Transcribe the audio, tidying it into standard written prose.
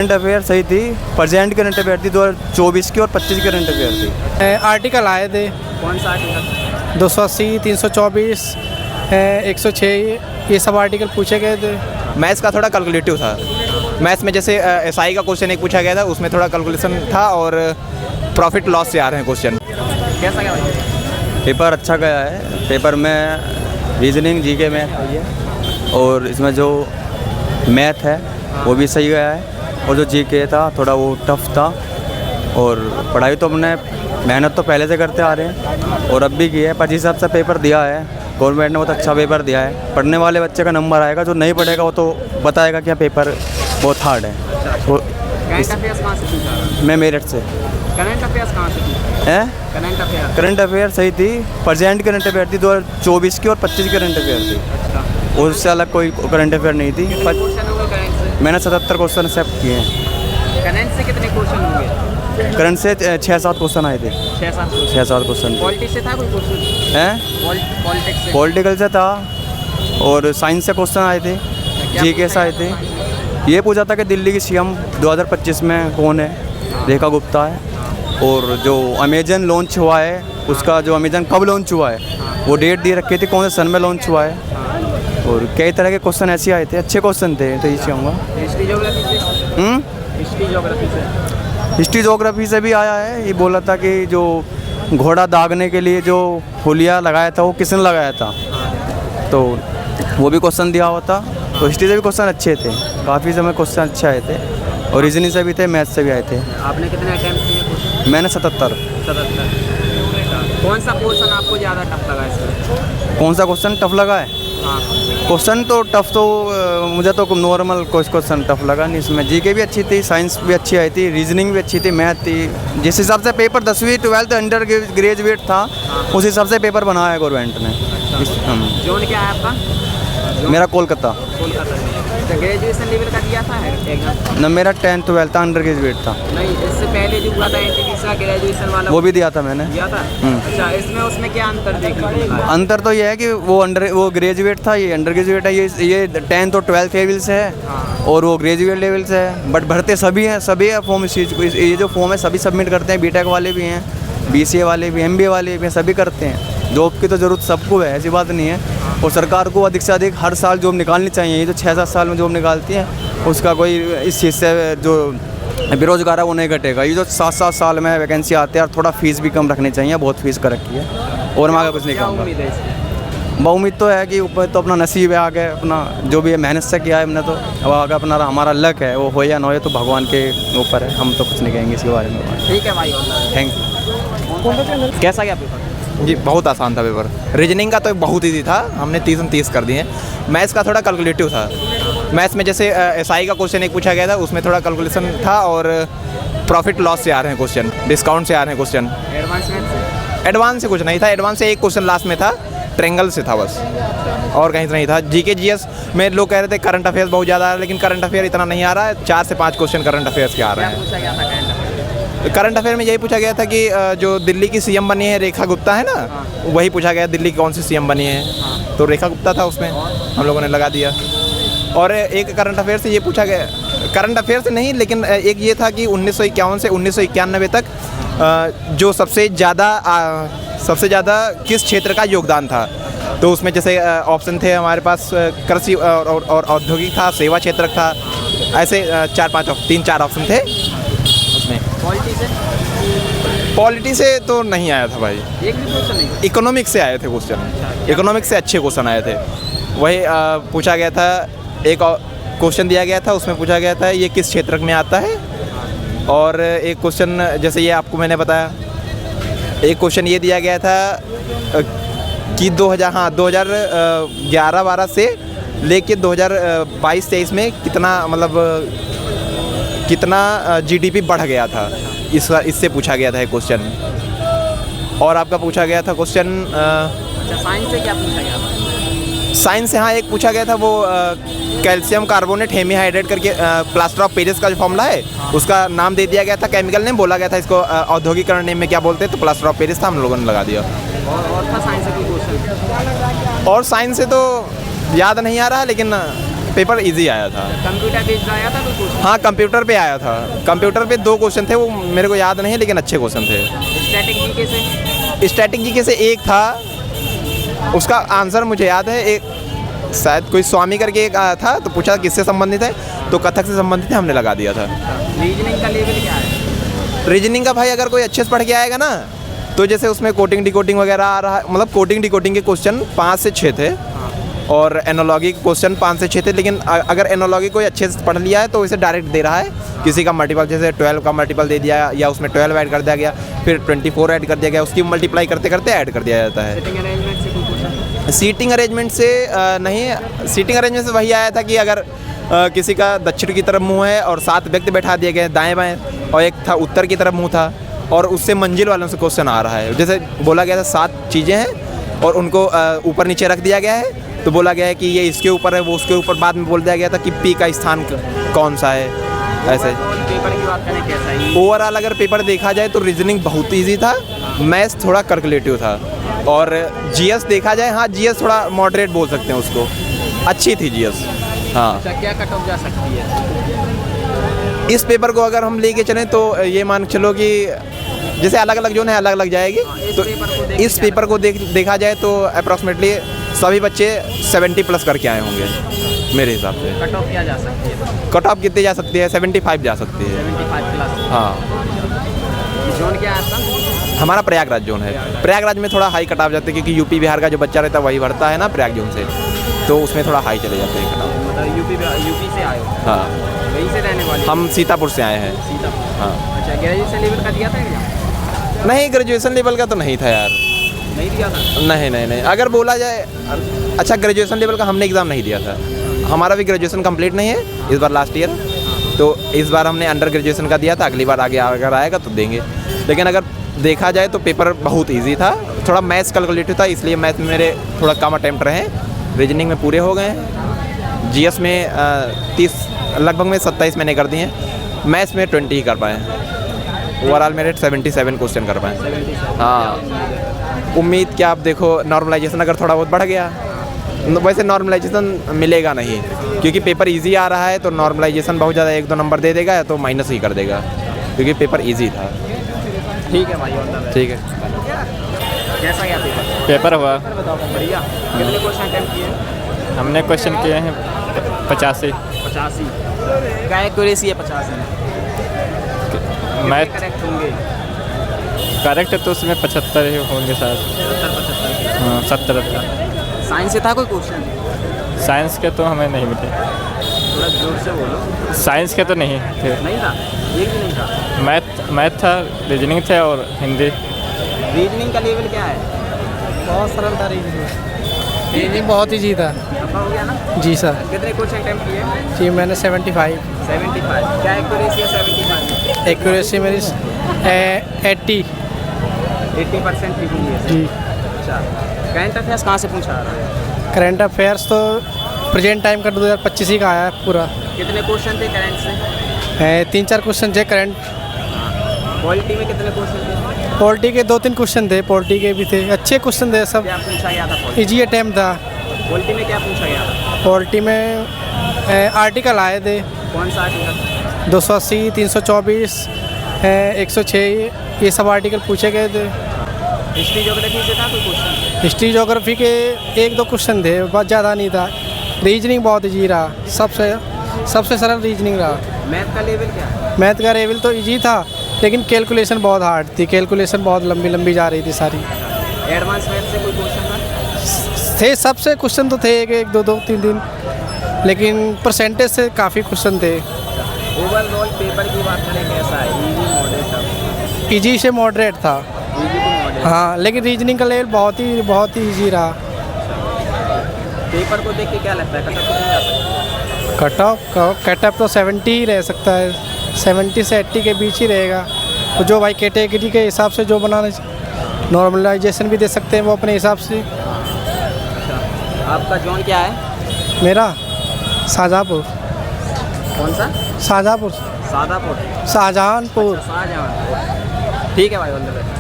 Current affair सही थी। Present current affair थी 2024 की और 25 करंट अफेयर थी। आर्टिकल आए थे कौन सा आर्टिकल? 280, 324, 106 ये सब आर्टिकल पूछे गए थे। मैथ्स का थोड़ा कैलकुलेटिव था। मैथ्स में जैसे एसआई का क्वेश्चन एक पूछा गया था, उसमें थोड़ा कैलकुलेशन था और प्रॉफिट लॉस से आ रहे हैं क्वेश्चन। कैसा गया पेपर? अच्छा गया है। पेपर में रीजनिंग, जीके, मैथ हुई है और इसमें जो मैथ है वो भी सही गया है और जो जीके था थोड़ा वो टफ था। और पढ़ाई तो हमने मेहनत तो पहले से करते आ रहे हैं और अब भी की है, पर जिस हिसाब से पेपर दिया है गवर्नमेंट ने बहुत अच्छा पेपर दिया है। पढ़ने वाले बच्चे का नंबर आएगा, जो नहीं पढ़ेगा वो तो बताएगा कि पेपर बहुत हार्ड है। तो करंट अफेयर्स कहाँ से पूछा रहा? मैं मेरठ से। करंट अफेयर्स कहाँ से पूछा? हैं? करंट अफेयर करंट अफेयर सही थी। प्रेजेंट करंट अफेयर थी 2024 की और 25 करंट अफेयर थी। अच्छा, उससे अलग कोई करंट अफेयर नहीं थी। कितने क्वेश्चन होंगे करंट से? मैंने 77 क्वेश्चन एक्सेप्ट किए हैं। करंट से कितने क्वेश्चन होंगे? करंट से 6-7 क्वेश्चन आए थे। 6-7 क्वेश्चन पॉलिटिक्स से था कोई क्वेश्चन? हैं? पॉलिटिक्स से? पॉलिटिकल से था और साइंस से क्वेश्चन आए थे, जीके से आए थे। ये पूछा था कि दिल्ली की सीएम 2025 में कौन है? रेखा गुप्ता है। और जो अमेजन लॉन्च हुआ है उसका, जो अमेजन कब लॉन्च हुआ है वो डेट दे रखी थी, कौन से सन में लॉन्च हुआ है। और कई तरह के क्वेश्चन ऐसे आए थे, अच्छे क्वेश्चन थे। तो ये चाहूँगा हिस्ट्री ज्योग्राफी से? हिस्ट्री ज्योग्राफी से? हिस्ट्री जोग्राफी से भी आया है। ये बोला था कि जो घोड़ा दागने के लिए जो हुलिया लगाया था वो किसने लगाया था, तो वो भी क्वेश्चन दिया हुआ था। तो हिस्ट्री से भी क्वेश्चन अच्छे थे, काफ़ी समय क्वेश्चन अच्छे आए थे और रीजनिंग से भी थे, मैथ से भी आए थे। आपने कितने अटेम्प्ट किए क्वेश्चन? मैंने 77। 77। कौन सा क्वेश्चन आपको ज़्यादा टफ लगा इसमें? कौन सा क्वेश्चन टफ लगा है? हाँ, क्वेश्चन तो टफ तो मुझे तो नॉर्मल क्वेश्चन टफ लगा नहीं। इसमें जीके भी अच्छी थी, साइंस भी अच्छी आई थी, रीजनिंग भी अच्छी थी, मैथ थी। जिस हिसाब से पेपर 10वीं 12th अंडर ग्रेजुएट था उस हिसाब से पेपर बनाया है गवर्नमेंट ने। जोन क्या है आपका? मेरा कोलकाता। कोलकाता में। तो ग्रेजुएशन लेवल का दिया था एग्जाम? न, मेरा 10th 12th अंडर ग्रेजुएट था। नहीं, इससे पहले जो हुआ था एनटीपीसी का ग्रेजुएशन वाला, वो भी दिया था मैंने। दिया था? अच्छा, इसमें उसमें क्या अंतर देखने को मिला? अंतर तो ये है कि वो ग्रेजुएट था, ये अंडर ग्रेजुएट है। ये 10th और 12th लेवल से है और वो ग्रेजुएट लेवल से है। बट भरते सभी हैं, सभी है फॉर्म इस चीज़ को। ये जो फॉर्म है सभी सबमिट करते हैं। बीटेक वाले भी हैं, बीसीए वाले भी, एमबीए वाले भी हैं, सभी करते हैं। जॉब की तो ज़रूरत सबको है, ऐसी बात नहीं है। और सरकार को अधिक से अधिक हर साल जॉब निकालनी चाहिए। ये जो 6-7 साल में जॉब निकालती है उसका कोई इस चीज़ से जो बेरोजगार है वो नहीं घटेगा। ये जो 7-7 साल में वैकेंसी आती है और थोड़ा फीस भी कम रखनी चाहिए, बहुत फीस कर रखी है। और मैं आगे कुछ नहीं कहूँगा। उम्मीद तो है कि ऊपर तो अपना नसीब है, आगे अपना जो भी है मेहनत से किया है हमने, तो अब आगे अपना हमारा लक है, वो हो या ना हो तो भगवान के ऊपर है। हम तो कुछ नहीं कहेंगे इसके बारे में। ठीक है भाई, थैंक यू। कैसा गया पेपर? जी बहुत आसान था पेपर। रीजनिंग का तो बहुत ईजी था, हमने 30 में 30 कर दिए। मैथ्स का थोड़ा कैलकुलेटिव था। मैथ्स में जैसे एसआई का क्वेश्चन एक पूछा गया था, उसमें थोड़ा कैलकुलेशन था और प्रॉफिट लॉस से आ रहे हैं क्वेश्चन, डिस्काउंट से आ रहे हैं क्वेश्चन। एडवांस में? एडवांस से कुछ नहीं था। एडवांस से एक क्वेश्चन लास्ट में था, ट्रेंगल से था बस, और कहीं से नहीं था। जीके जीएस में लोग कह रहे थे करंट अफेयर्स बहुत ज़्यादा आ रहा है, लेकिन करंट अफेयर इतना नहीं आ रहा है। 4 से 5 क्वेश्चन करंट अफेयर्स के आ रहे हैं। पूछा गया था करंट अफेयर? करंट अफेयर में यही पूछा गया था कि जो दिल्ली की सीएम बनी है रेखा गुप्ता है ना, वही पूछा गया दिल्ली की कौन सी सीएम बनी है, तो रेखा गुप्ता था उसमें, हम लोगों ने लगा दिया। और एक करंट अफेयर से ये पूछा गया, करंट अफेयर से नहीं लेकिन एक ये था कि 1951 से 1991 तक जो सबसे ज़्यादा किस क्षेत्र का योगदान था। तो उसमें जैसे ऑप्शन थे हमारे पास, कृषि और औद्योगिक था, सेवा क्षेत्र था, ऐसे 3-4 ऑप्शन थे उसमें। पॉलिटी से तो नहीं आया था भाई, एक भी क्वेश्चन नहीं? इकोनॉमिक्स से आए थे क्वेश्चन। इकोनॉमिक्स से अच्छे क्वेश्चन आए थे। वही पूछा गया था, एक क्वेश्चन दिया गया था, उसमें पूछा गया था ये किस क्षेत्र में आता है। और एक क्वेश्चन जैसे ये आपको मैंने बताया, एक क्वेश्चन ये दिया गया था कि 2011-12 से लेके 2022-23 में कितना जीडीपी बढ़ गया था, इससे पूछा गया था एक क्वेश्चन। और आपका पूछा गया था क्वेश्चन साइंस से क्या पूछा गया था? साइंस से हाँ एक पूछा गया था, वो कैल्शियम कार्बोनेट हेमीहाइड्रेट करके प्लास्टर ऑफ पेरिस का जो फॉर्मूला है उसका नाम दे दिया गया था, केमिकल नेम बोला गया था इसको, औद्योगिकरण नेम में क्या बोलते हैं, तो प्लास्टर ऑफ पेरिस था, हम लोगों ने लगा दिया। और था साइंस से कोई क्वेश्चन? और साइंस से तो याद नहीं आ रहा, लेकिन पेपर इजी आया था। कंप्यूटर बेस्ड आया था तो कुछ हाँ, कंप्यूटर पे आया था। कंप्यूटर पे 2 क्वेश्चन थे, वो मेरे को याद नहीं है लेकिन अच्छे क्वेश्चन थे। स्टैटिक जीके से स्टैटिक जीके से एक था, उसका आंसर मुझे याद है। एक शायद कोई स्वामी करके एक था, तो पूछा किससे संबंधित है, तो कथक से संबंधित है, हमने लगा दिया था। रीजनिंग का लेवल क्या है? रीजनिंग का भाई अगर कोई अच्छे से पढ़ के आएगा ना, तो जैसे उसमें कोडिंग डिकोडिंग वगैरह आ रहा है, मतलब कोडिंग डिकोडिंग के क्वेश्चन 5 से 6 थे और एनोलॉजी के क्वेश्चन 5 से 6 थे। लेकिन अगर एनोलॉजी कोई अच्छे से पढ़ लिया है तो इसे डायरेक्ट दे रहा है। किसी का मल्टीपल जैसे 12 का मल्टीपल दे दिया, या उसमें 12 ऐड कर दिया गया, फिर 24 ऐड कर दिया गया, उसकी मल्टीप्लाई करते करते ऐड कर दिया जाता है। सिटिंग अरेंजमेंट से कोई पूछा? सीटिंग अरेंजमेंट से नहीं, सीटिंग अरेंजमेंट से वही आया था कि अगर किसी का दक्षिण की तरफ मुंह है और 7 व्यक्ति बैठा दिए गए दाएं बाएं, और एक था उत्तर की तरफ मुंह था, और उससे मंजिल वालों से क्वेश्चन आ रहा है। जैसे बोला गया था 7 चीज़ें हैं और उनको ऊपर नीचे रख दिया गया है, तो बोला गया है कि ये इसके ऊपर है, वो उसके ऊपर। बाद में बोल दिया गया था कि पी का स्थान कौन सा है, ऐसे। पेपर की बात करें कैसा है? ओवरऑल अगर पेपर देखा जाए तो रीजनिंग बहुत ईजी था, मैथ्स थोड़ा कैलकुलेटिव था, और जीएस देखा जाए, हाँ जीएस थोड़ा मॉडरेट बोल सकते हैं उसको, अच्छी थी जीएस। हाँ, अच्छा, क्या कट ऑफ जा सकती है? इस पेपर को अगर हम लेके चलें तो ये मान के चलो कि जैसे अलग अलग जोन है, अलग अलग जाएगी। तो इस पेपर को देखा जाए तो अप्रॉक्सीमेटली सभी बच्चे 70 प्लस करके आए होंगे मेरे हिसाब से। कट ऑफ क्या जा सकती है? कट ऑफ कितनी जा सकती है? 75 जा सकती है। 75 प्लस। हाँ, जोन क्या है आपका? हमारा प्रयागराज जोन है। प्रयागराज में थोड़ा हाई कट ऑफ जाते हैं, क्योंकि यूपी बिहार का जो बच्चा रहता है वही भरता है ना प्रयाग जोन से, तो उसमें थोड़ा हाई चले जाते हैं कट ऑफ। मतलब यूपी से आए हो? हाँ, वहीं से रहने वाले? हम सीतापुर से आए हैं। सीतापुर। हाँ, अच्छा, ग्रेजुएशन लेवल का दिया था एग्जाम? नहीं, ग्रेजुएशन लेवल का तो नहीं था यार। नहीं दिया था? नहीं, अगर बोला जाए, अच्छा ग्रेजुएशन लेवल का हमने एग्ज़ाम नहीं दिया था। हमारा भी ग्रेजुएशन कंप्लीट नहीं है इस बार, लास्ट ईयर। तो इस बार हमने अंडर ग्रेजुएशन का दिया था, अगली बार आगे अगर आएगा तो देंगे। लेकिन अगर देखा जाए तो पेपर बहुत ईजी था, थोड़ा मैथ्स कैलकुलेटिव था, इसलिए मैथ में मेरे थोड़ा कम अटैम्प्ट रहे। रीजनिंग में पूरे हो गए, जीएस में 30 लगभग में 27 मैंने कर दिए, मैथ्स में 20 ही कर पाए। ओवरऑल मेरे 77 क्वेश्चन कर पाए। हाँ, उम्मीद क्या, आप देखो नॉर्मलाइजेशन अगर थोड़ा बहुत बढ़ गया, वैसे नॉर्मलाइजेशन मिलेगा नहीं, क्योंकि पेपर इजी आ रहा है, तो नॉर्मलाइजेशन बहुत ज़्यादा 1-2 नंबर दे देगा तो माइनस ही कर देगा, क्योंकि पेपर इजी था। ठीक है भाई, ठीक है। कैसा गया पेपर? पेपर हुआ, बताओ। बढ़िया। कितने क्वेश्चन अटेम्प्ट किए? हमने क्वेश्चन किए हैं 85। 85। क्या एक्यूरेसी है 85 में? मैथ करेक्ट होंगे? करेक्ट तो उसमें 75 ही होंगे शायद। 70-75? हाँ, 70 था। साइंस से था कोई क्वेश्चन? साइंस के तो हमें नहीं मिले। थोड़ा जोर से बोलो। साइंस के तो नहीं थे। नहीं था? एक भी नहीं था? मैथ था, रीजनिंग था और हिंदी। रीजनिंग का लेवल क्या है? बहुत सरल था रीजनिंग। रीजनिंग बहुत ईजी था। आपका हो गया ना? जी सर। कितने क्वेश्चन अटेम्प्ट किए? जी मैंने 75। 75। क्या एक्यूरेसी है 75? एक्यूरेसी मेरी 80। 80% की हुई है। जी। अच्छा, करंट अफेयर्स कहाँ से पूछा आ रहा है? करंट अफेयर्स तो प्रेजेंट टाइम का 2025 ही का आया है पूरा। कितने क्वेश्चन थे करंट से? 3-4 क्वेश्चन थे करंट। पॉलिटी में कितने क्वेश्चन थे? पॉलिटी के 2-3 क्वेश्चन थे, पॉलिटी के भी थे, अच्छे क्वेश्चन थे सब। क्या पूछा गया था? इजी अटैम्प्ट था। पॉलिटी में क्या पूछा गया था? पॉलिटी में आर्टिकल आए थे कौन सा आर्टिकल? 280, 324, 106, ये सब आर्टिकल पूछे गए थे। हिस्ट्री ज्योग्राफी से था कोई क्वेश्चन? हिस्ट्री ज्योग्राफी के 1-2 क्वेश्चन थे, बहुत ज़्यादा नहीं था। रीजनिंग बहुत ईजी रहा, सबसे सरल रीजनिंग रहा। मैथ का लेवल क्या है? मैथ का लेवल तो ईजी था, लेकिन कैलकुलेशन बहुत हार्ड थी, कैलकुलेशन बहुत लंबी जा रही थी सारी। एडवांस मैथ से कोई क्वेश्चन था? थे, सबसे क्वेश्चन तो थे, 1-2, 3, लेकिन परसेंटेज से काफ़ी क्वेश्चन थे। ओवरऑल पेपर की बात करें कैसा है? Easy moderate? इजी से मॉडरेट था। Easy to moderate? हाँ, लेकिन रीजनिंग का लेवल बहुत ही ईजी रहा। पेपर को देख के क्या लगता है, कट ऑफ कितनी जा सकती है? कट ऑफ तो 70 ही रह सकता है, 70 से 80 के बीच ही रहेगा। तो जो भाई कैटेगरी के हिसाब से जो बनाना, नॉर्मलाइजेशन भी दे सकते हैं वो अपने हिसाब से। आपका जोन क्या है? मेरा शाहजहाँपुर। कौन सा? शाहजहाँपुर। शाहजहाँपुर। शाहजहाँपुर। शाहजहाँपुर। ठीक है भाई, ऑल द बेस्ट।